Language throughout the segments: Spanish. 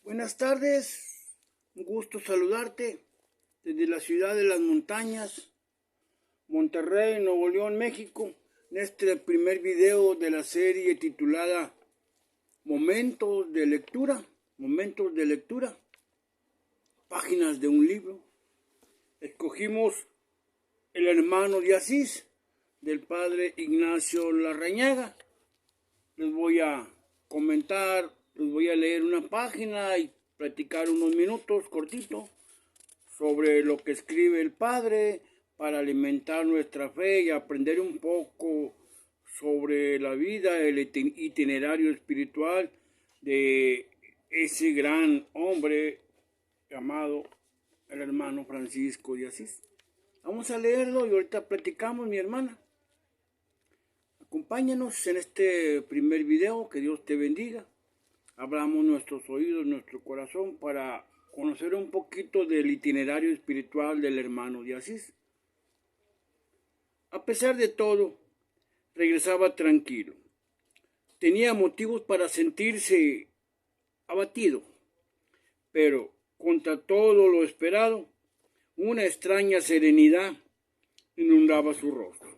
Buenas tardes, un gusto saludarte desde la ciudad de las montañas, Monterrey, Nuevo León, México, en este primer video de la serie titulada Momentos de lectura, páginas de un libro. Escogimos El hermano de Asís, del padre Ignacio Larrañaga. Les voy a comentar, les voy a leer una página y platicar unos minutos cortito sobre lo que escribe el padre para alimentar nuestra fe y aprender un poco sobre la vida, el itinerario espiritual de ese gran hombre llamado el hermano Francisco de Asís. Vamos a leerlo y ahorita platicamos, mi hermana. Acompáñanos en este primer video, que Dios te bendiga. Abramos nuestros oídos, nuestro corazón para conocer un poquito del itinerario espiritual del hermano de Asís. A pesar de todo, regresaba tranquilo. Tenía motivos para sentirse abatido, pero contra todo lo esperado, una extraña serenidad inundaba su rostro.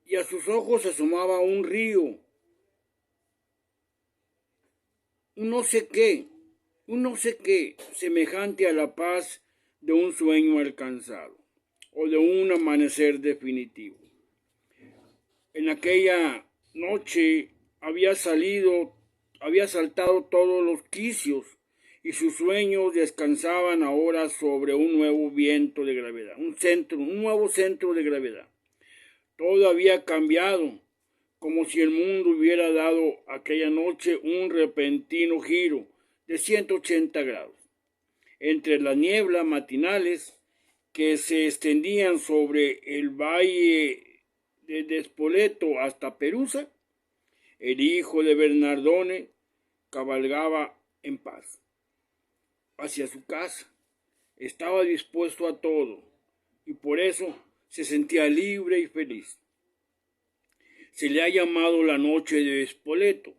Y a sus ojos asomaba un río, un no sé qué, semejante a la paz de un sueño alcanzado o de un amanecer definitivo. En aquella noche había saltado todos los quicios y sus sueños descansaban ahora sobre un nuevo viento de gravedad, un nuevo centro de gravedad. Todo había cambiado, como si el mundo hubiera dado aquella noche un repentino giro de 180 grados. Entre las nieblas matinales que se extendían sobre el valle de Spoleto hasta Perusa, el hijo de Bernardone cabalgaba en paz hacia su casa. Estaba dispuesto a todo y por eso se sentía libre y feliz. Se le ha llamado la noche de Spoleto.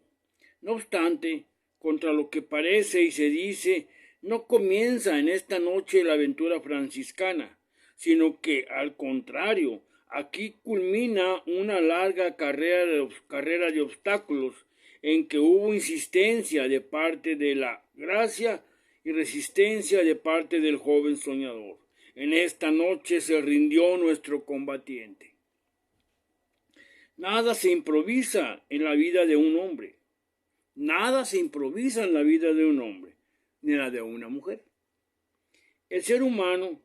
No obstante, contra lo que parece y se dice, no comienza en esta noche la aventura franciscana, sino que, al contrario, aquí culmina una larga carrera de obstáculos en que hubo insistencia de parte de la gracia y resistencia de parte del joven soñador. En esta noche se rindió nuestro combatiente. Nada se improvisa en la vida de un hombre. Nada se improvisa en la vida de un hombre, ni la de una mujer. El ser humano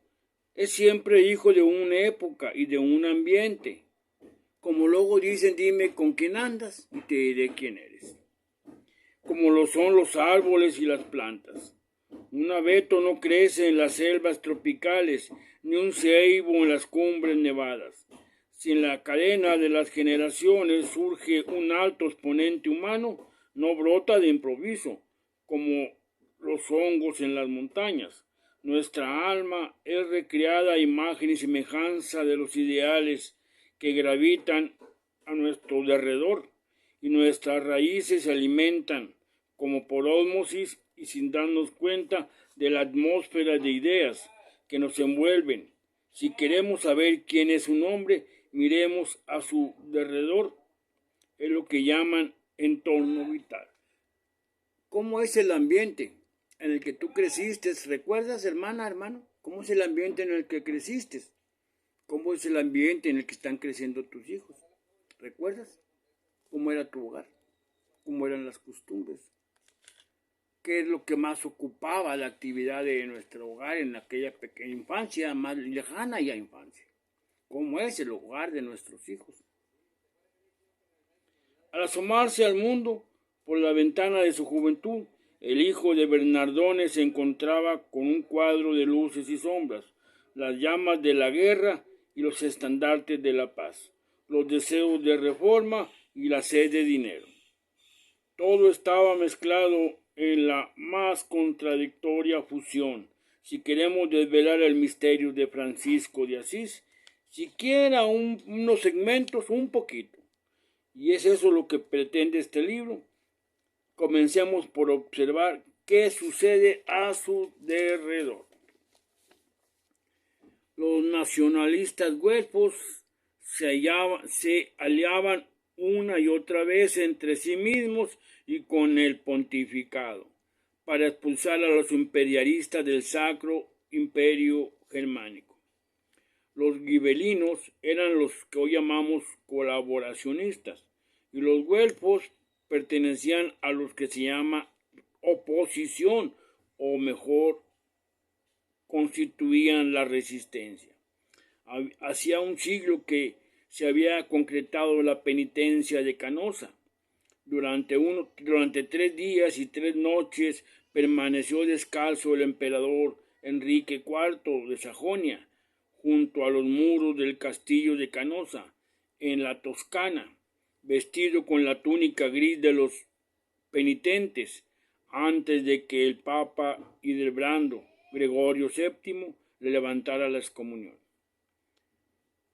es siempre hijo de una época y de un ambiente. Como luego dicen, dime con quién andas y te diré quién eres. Como lo son los árboles y las plantas. Un abeto no crece en las selvas tropicales, ni un ceibo en las cumbres nevadas. Si en la cadena de las generaciones surge un alto exponente humano, no brota de improviso, como los hongos en las montañas. Nuestra alma es recreada a imagen y semejanza de los ideales que gravitan a nuestro derredor, y nuestras raíces se alimentan, como por ósmosis y sin darnos cuenta, de la atmósfera de ideas que nos envuelven. Si queremos saber quién es un hombre, miremos a su derredor, es lo que llaman entorno vital. ¿Cómo es el ambiente en el que tú creciste? ¿Recuerdas, hermano? ¿Cómo es el ambiente en el que creciste? ¿Cómo es el ambiente en el que están creciendo tus hijos? ¿Recuerdas? ¿Cómo era tu hogar? ¿Cómo eran las costumbres? ¿Qué es lo que más ocupaba la actividad de nuestro hogar en aquella pequeña infancia, más lejana ya infancia? ¿Cómo es el hogar de nuestros hijos? Al asomarse al mundo por la ventana de su juventud, el hijo de Bernardone se encontraba con un cuadro de luces y sombras, las llamas de la guerra y los estandartes de la paz, los deseos de reforma y la sed de dinero. Todo estaba mezclado en la más contradictoria fusión. Si queremos desvelar el misterio de Francisco de Asís, siquiera unos segmentos, un poquito. Y es eso lo que pretende este libro, comencemos por observar qué sucede a su derredor. Los nacionalistas güelfos se aliaban una y otra vez entre sí mismos y con el pontificado para expulsar a los imperialistas del Sacro Imperio Germánico. Los gibelinos eran los que hoy llamamos colaboracionistas y los güelfos pertenecían a los que se llama oposición, o mejor, constituían la resistencia. Hacía un siglo que se había concretado la penitencia de Canosa. Durante 3 días y 3 noches permaneció descalzo el emperador Enrique IV de Sajonia junto a los muros del castillo de Canosa, en la Toscana, vestido con la túnica gris de los penitentes, antes de que el Papa Hildebrando Gregorio VII le levantara la excomunión.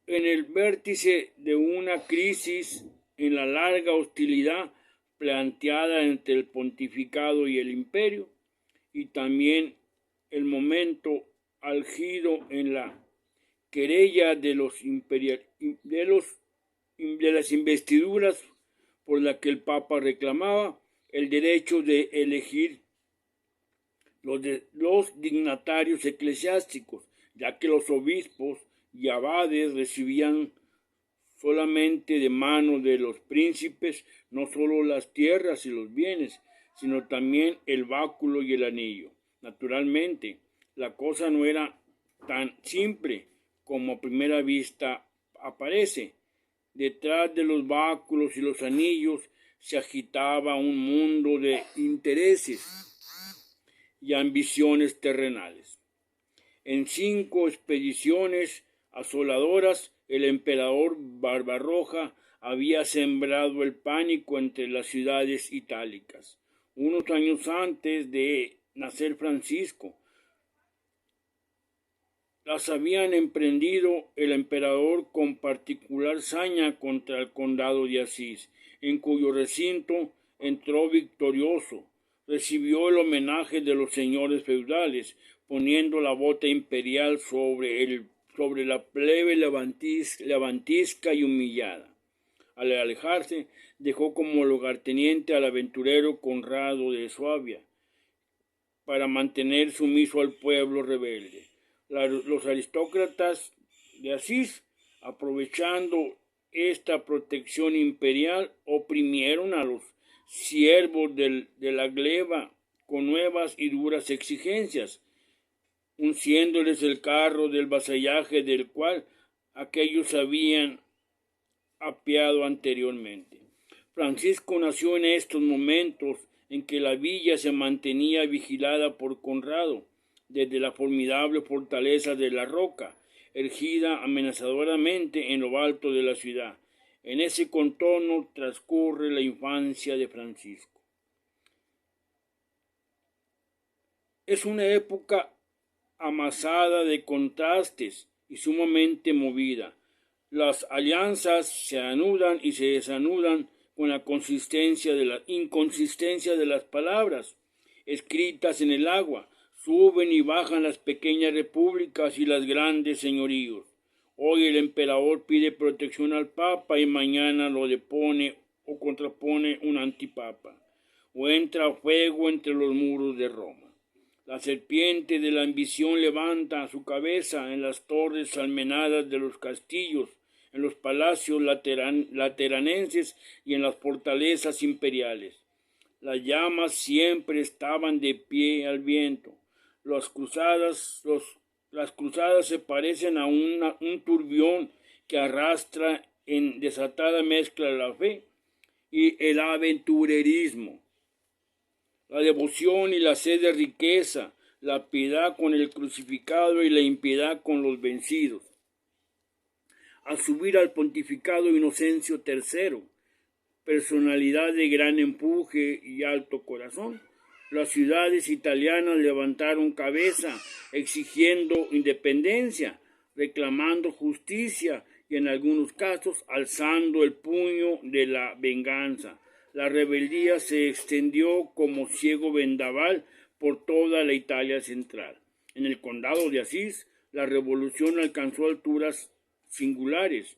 En el vértice de una crisis, en la larga hostilidad planteada entre el pontificado y el imperio, y también el momento álgido en la querella de las investiduras por la que el Papa reclamaba el derecho de elegir los dignatarios eclesiásticos, ya que los obispos y abades recibían solamente de mano de los príncipes no solo las tierras y los bienes, sino también el báculo y el anillo. Naturalmente, la cosa no era tan simple como a primera vista aparece. Detrás de los báculos y los anillos se agitaba un mundo de intereses y ambiciones terrenales. En 5 expediciones asoladoras, el emperador Barbarroja había sembrado el pánico entre las ciudades itálicas. Unos años antes de nacer Francisco, las habían emprendido el emperador con particular saña contra el condado de Asís, en cuyo recinto entró victorioso. Recibió el homenaje de los señores feudales, poniendo la bota imperial sobre la plebe levantisca y humillada. Al alejarse, dejó como lugarteniente al aventurero Conrado de Suabia, para mantener sumiso al pueblo rebelde. Los aristócratas de Asís, aprovechando esta protección imperial, oprimieron a los siervos de la gleba con nuevas y duras exigencias, unciéndoles el carro del vasallaje del cual aquellos habían apiado anteriormente. Francisco nació en estos momentos en que la villa se mantenía vigilada por Conrado desde la formidable fortaleza de la Roca, erigida amenazadoramente en lo alto de la ciudad. En ese contorno transcurre la infancia de Francisco. Es una época amasada de contrastes y sumamente movida. Las alianzas se anudan y se desanudan con la inconsistencia de las palabras escritas en el agua. Suben y bajan las pequeñas repúblicas y las grandes señoríos. Hoy el emperador pide protección al Papa y mañana lo depone o contrapone un antipapa, o entra fuego entre los muros de Roma. La serpiente de la ambición levanta su cabeza en las torres almenadas de los castillos, en los palacios lateranenses y en las fortalezas imperiales. Las llamas siempre estaban de pie al viento. Las cruzadas se parecen a un turbión que arrastra en desatada mezcla la fe y el aventurerismo, la devoción y la sed de riqueza, la piedad con el crucificado y la impiedad con los vencidos. Al subir al pontificado Inocencio III, personalidad de gran empuje y alto corazón, las ciudades italianas levantaron cabeza exigiendo independencia, reclamando justicia y en algunos casos alzando el puño de la venganza. la rebeldía se extendió como ciego vendaval por toda la Italia central. En el condado de Asís, la revolución alcanzó alturas singulares.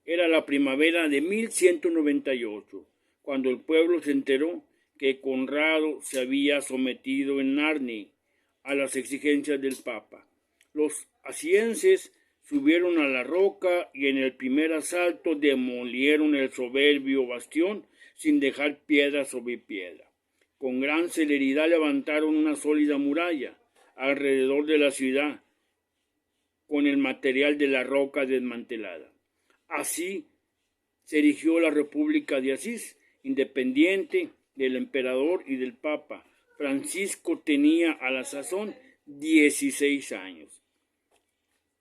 Era la primavera de 1198, cuando el pueblo se enteró que Conrado se había sometido en Narni a las exigencias del Papa. Los asienses subieron a la roca y en el primer asalto demolieron el soberbio bastión sin dejar piedra sobre piedra. Con gran celeridad levantaron una sólida muralla alrededor de la ciudad con el material de la roca desmantelada. Así se erigió la República de Asís, independiente del emperador y del Papa. Francisco tenía a la sazón 16 años.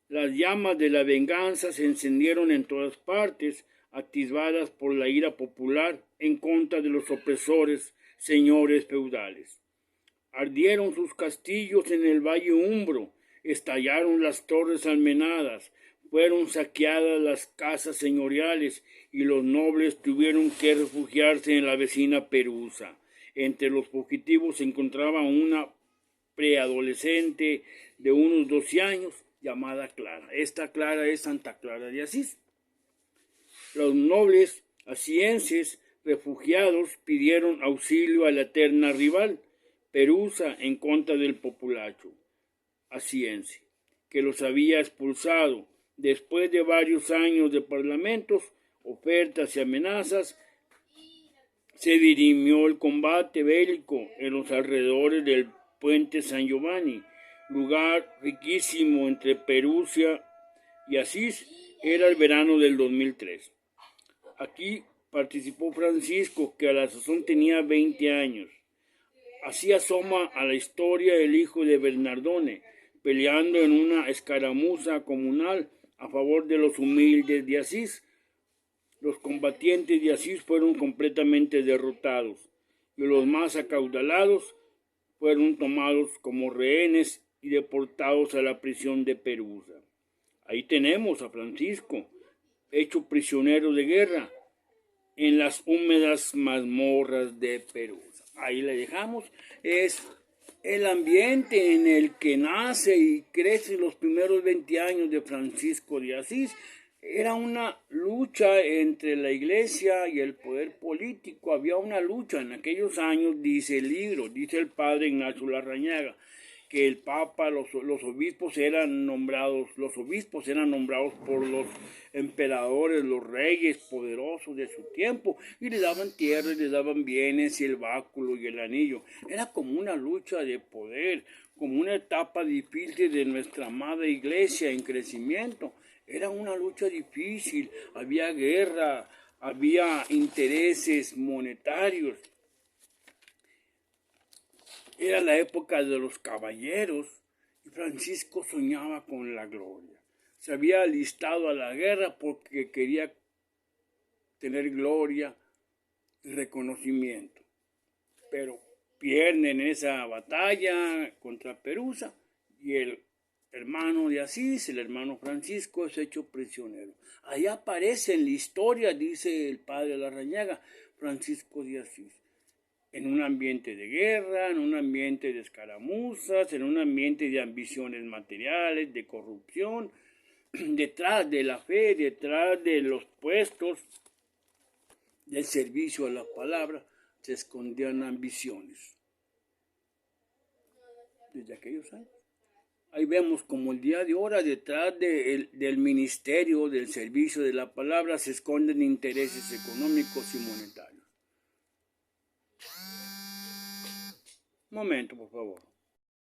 Las llamas de la venganza se encendieron en todas partes, atisbadas por la ira popular en contra de los opresores señores feudales. Ardieron sus castillos en el Valle Umbro, estallaron las torres almenadas, fueron saqueadas las casas señoriales y los nobles tuvieron que refugiarse en la vecina Perusa. Entre los fugitivos se encontraba una preadolescente de unos 12 años llamada Clara. Esta Clara es Santa Clara de Asís. Los nobles asienses refugiados pidieron auxilio a la eterna rival, Perusa, en contra del populacho asiense, que los había expulsado. Después de varios años de parlamentos, ofertas y amenazas, se dirimió el combate bélico en los alrededores del puente San Giovanni, lugar riquísimo entre Perusia y Asís. Era el verano del 2003. Aquí participó Francisco, que a la sazón tenía 20 años. Así asoma a la historia el hijo de Bernardone, peleando en una escaramuza comunal a favor de los humildes de Asís. Los combatientes de Asís fueron completamente derrotados y los más acaudalados fueron tomados como rehenes y deportados a la prisión de Perusa. Ahí tenemos a Francisco, hecho prisionero de guerra en las húmedas mazmorras de Perusa. Ahí le dejamos. Es el ambiente en el que nace y crece los primeros 20 años de Francisco de Asís. Era una lucha entre la iglesia y el poder político. Había una lucha en aquellos años, dice el libro, dice el padre Ignacio Larrañaga, que el Papa, los obispos eran nombrados por los emperadores, los reyes poderosos de su tiempo, y le daban tierras, le daban bienes y el báculo y el anillo. Era como una lucha de poder, como una etapa difícil de nuestra amada iglesia en crecimiento. Era una lucha difícil, había guerra, había intereses monetarios. Era la época de los caballeros y Francisco soñaba con la gloria. Se había alistado a la guerra porque quería tener gloria y reconocimiento. Pero pierden en esa batalla contra Perusa y el hermano de Asís, el hermano Francisco, es hecho prisionero. Ahí aparece en la historia, dice el padre Larrañaga, Francisco de Asís. En un ambiente de guerra, en un ambiente de escaramuzas, en un ambiente de ambiciones materiales, de corrupción, detrás de la fe, detrás de los puestos del servicio a la palabra, se escondían ambiciones. Desde aquellos años. Ahí vemos como el día de ahora, detrás del ministerio, del servicio de la palabra, se esconden intereses económicos y monetarios. Un momento, por favor.